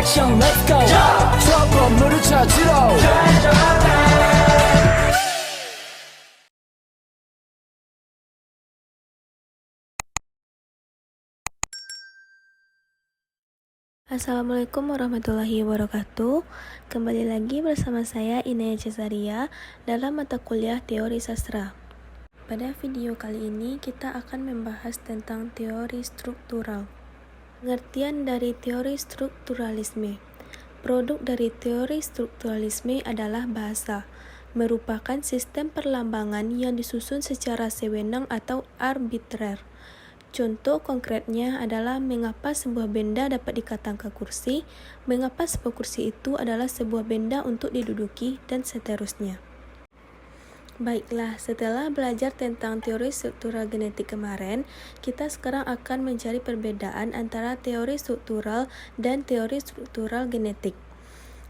action, let's go. 저 건물을 찾으러 Assalamualaikum warahmatullahi wabarakatuh. Kembali lagi bersama saya Inaya Cesaria dalam mata kuliah Teori Sastra. Pada video kali ini kita akan membahas tentang teori struktural. Pengertian dari teori strukturalisme. Produk dari teori strukturalisme adalah bahasa, merupakan sistem perlambangan yang disusun secara sewenang atau arbitrer. Contoh konkretnya adalah mengapa sebuah benda dapat dikatakan kursi, mengapa sebuah kursi itu adalah sebuah benda untuk diduduki, dan seterusnya. Baiklah, setelah belajar tentang teori struktural genetik kemarin, kita sekarang akan mencari perbedaan antara teori struktural dan teori struktural genetik.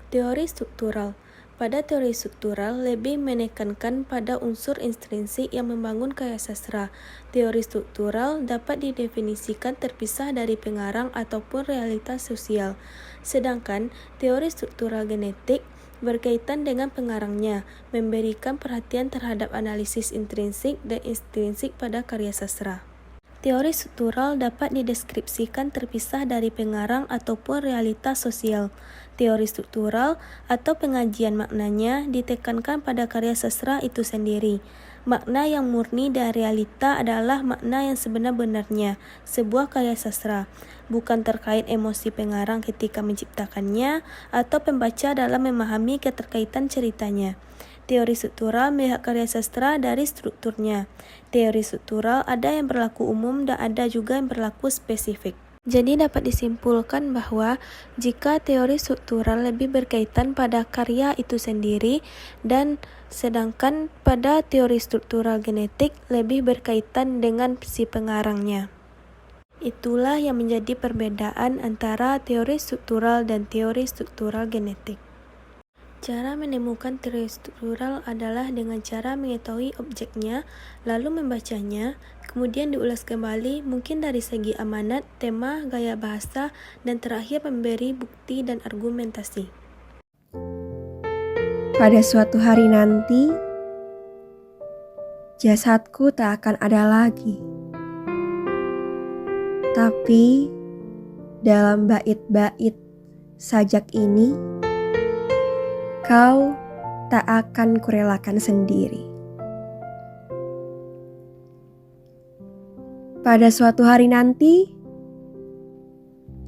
Teori struktural. Pada teori struktural lebih menekankan pada unsur intrinsik yang membangun karya sastra. Teori struktural dapat didefinisikan terpisah dari pengarang ataupun realitas sosial. Sedangkan teori struktural genetik berkaitan dengan pengarangnya, memberikan perhatian terhadap analisis intrinsik dan ekstrinsik pada karya sastra. Teori struktural dapat dideskripsikan terpisah dari pengarang ataupun realitas sosial. Teori struktural atau pengajian maknanya ditekankan pada karya sastra itu sendiri. Makna yang murni dan realita adalah makna yang sebenar-benarnya sebuah karya sastra, bukan terkait emosi pengarang ketika menciptakannya atau pembaca dalam memahami keterkaitan ceritanya. Teori struktural melihat karya sastra dari strukturnya. Teori struktural ada yang berlaku umum dan ada juga yang berlaku spesifik. Jadi dapat disimpulkan bahwa jika teori struktural lebih berkaitan pada karya itu sendiri dan sedangkan pada teori struktural genetik lebih berkaitan dengan si pengarangnya. Itulah yang menjadi perbedaan antara teori struktural dan teori struktural genetik. Cara menemukan teori struktural adalah dengan cara mengetahui objeknya, lalu membacanya, kemudian diulas kembali mungkin dari segi amanat, tema, gaya bahasa, dan terakhir memberi bukti dan argumentasi. Pada suatu hari nanti, jasadku tak akan ada lagi. Tapi, dalam bait-bait sajak ini, kau tak akan kurelakan sendiri. Pada suatu hari nanti,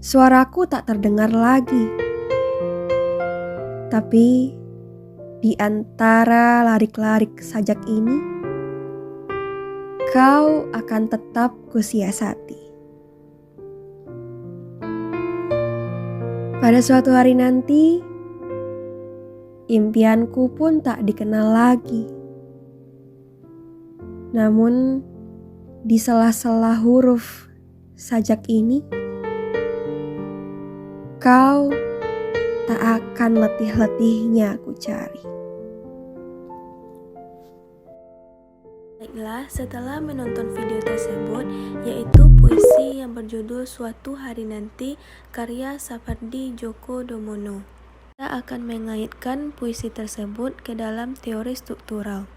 suaraku tak terdengar lagi. Tapi di antara larik-larik sajak ini, kau akan tetap kusiasati. Pada suatu hari nanti, impianku pun tak dikenal lagi. Namun, di sela-sela huruf sajak ini, kau tak akan letih-letihnya ku cari. Baiklah, setelah menonton video tersebut, yaitu puisi yang berjudul Suatu Hari Nanti, karya Sapardi Djoko Damono. Kita akan mengaitkan puisi tersebut ke dalam teori struktural.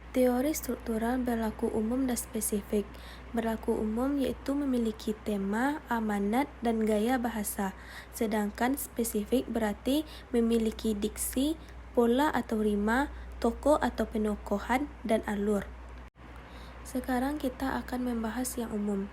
Teori struktural berlaku umum dan spesifik. Berlaku umum yaitu memiliki tema, amanat, dan gaya bahasa. Sedangkan spesifik berarti memiliki diksi, pola atau rima, tokoh atau penokohan, dan alur. Sekarang kita akan membahas yang umum.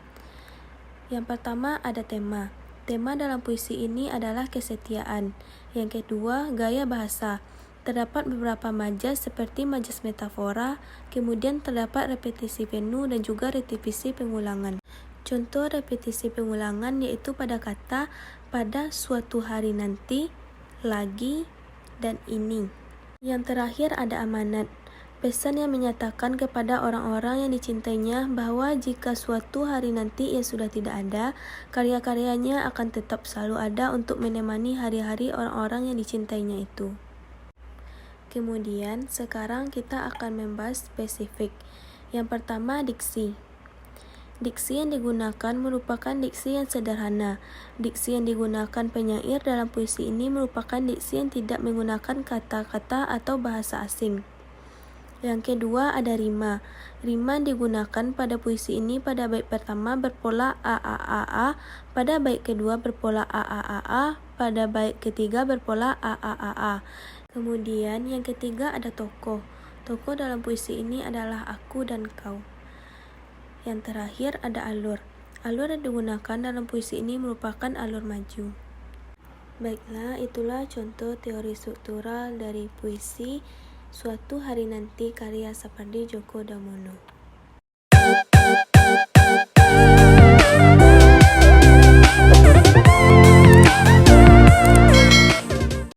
Yang pertama ada tema. Tema dalam puisi ini adalah kesetiaan. Yang kedua, gaya bahasa. Terdapat beberapa majas seperti majas metafora, kemudian terdapat repetisi penuh dan juga repetisi pengulangan. Contoh repetisi pengulangan yaitu pada kata pada suatu hari nanti, lagi, dan ini. Yang terakhir ada amanat. Pesan yang menyatakan kepada orang-orang yang dicintainya bahwa jika suatu hari nanti ia sudah tidak ada, karya-karyanya akan tetap selalu ada untuk menemani hari-hari orang-orang yang dicintainya itu. Kemudian, sekarang kita akan membahas spesifik. Yang pertama, diksi. Diksi yang digunakan merupakan diksi yang sederhana. Diksi yang digunakan penyair dalam puisi ini merupakan diksi yang tidak menggunakan kata-kata atau bahasa asing. Yang kedua ada rima. Rima yang digunakan pada puisi ini pada bait pertama berpola a, pada bait kedua berpola a, pada bait ketiga berpola a. Kemudian yang ketiga ada tokoh. Tokoh dalam puisi ini adalah aku dan kau. Yang terakhir ada alur. Alur yang digunakan dalam puisi ini merupakan alur maju. Baiklah, itulah contoh teori struktural dari puisi Suatu Hari Nanti karya Sapardi Djoko Damono.